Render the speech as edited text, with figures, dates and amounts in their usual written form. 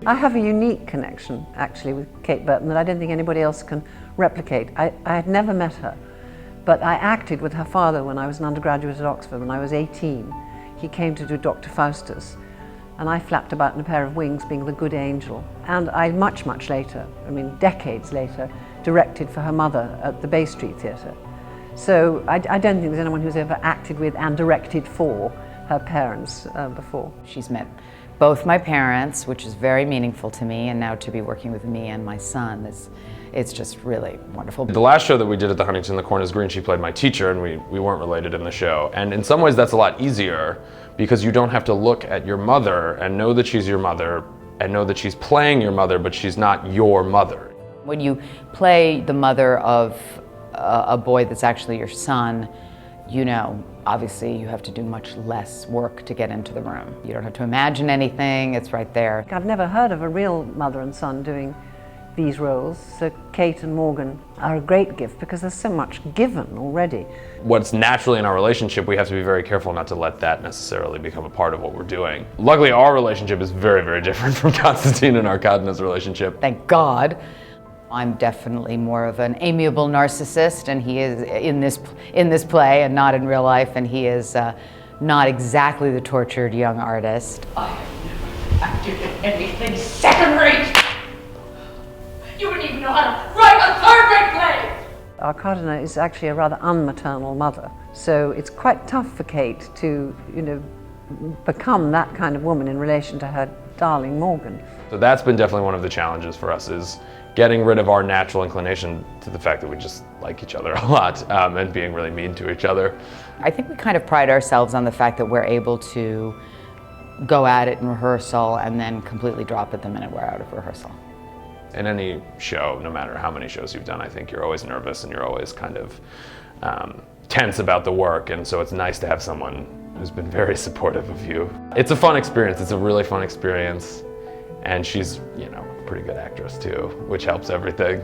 I have a unique connection, actually, with Kate Burton that I don't think anybody else can replicate. I had never met her, but I acted with her father when I was an undergraduate at Oxford. When I was 18, he came to do Dr. Faustus, and I flapped about in a pair of wings being the good angel. And I much later, I mean decades later, directed for her mother at the Bay Street Theatre. So I don't think there's anyone who's ever acted with and directed for her parents before. She's met both my parents, which is very meaningful to me, and now to be working with me and my son, it's just really wonderful. The last show that we did at the Huntington, The Corn is Green, she played my teacher, and we weren't related in the show. And in some ways that's a lot easier because you don't have to look at your mother and know that she's your mother and know that she's playing your mother, but she's not your mother. When you play the mother of a boy that's actually your son, you know, obviously you have to do much less work to get into the room. You don't have to imagine anything, it's right there. I've never heard of a real mother and son doing these roles, so Kate and Morgan are a great gift because there's so much given already. What's naturally in our relationship, we have to be very careful not to let that necessarily become a part of what we're doing. Luckily, our relationship is very different from Constantine and Arkadina's relationship. Thank God. I'm definitely more of an amiable narcissist, and he is in this play and not in real life, and he is not exactly the tortured young artist. I have never acted in anything second-rate. You wouldn't even know how to write a third-rate play. Arkadina is actually a rather unmaternal mother, so it's quite tough for Kate to, you know, become that kind of woman in relation to her darling Morgan. So that's been definitely one of the challenges for us, is getting rid of our natural inclination to the fact that we just like each other a lot and being really mean to each other. I think we kind of pride ourselves on the fact that we're able to go at it in rehearsal and then completely drop it the minute we're out of rehearsal. In any show, no matter how many shows you've done, I think you're always nervous and you're always kind of tense about the work, and so it's nice to have someone who's been very supportive of you. It's a fun experience, it's a really fun experience, and she's, you know, a pretty good actress too, which helps everything.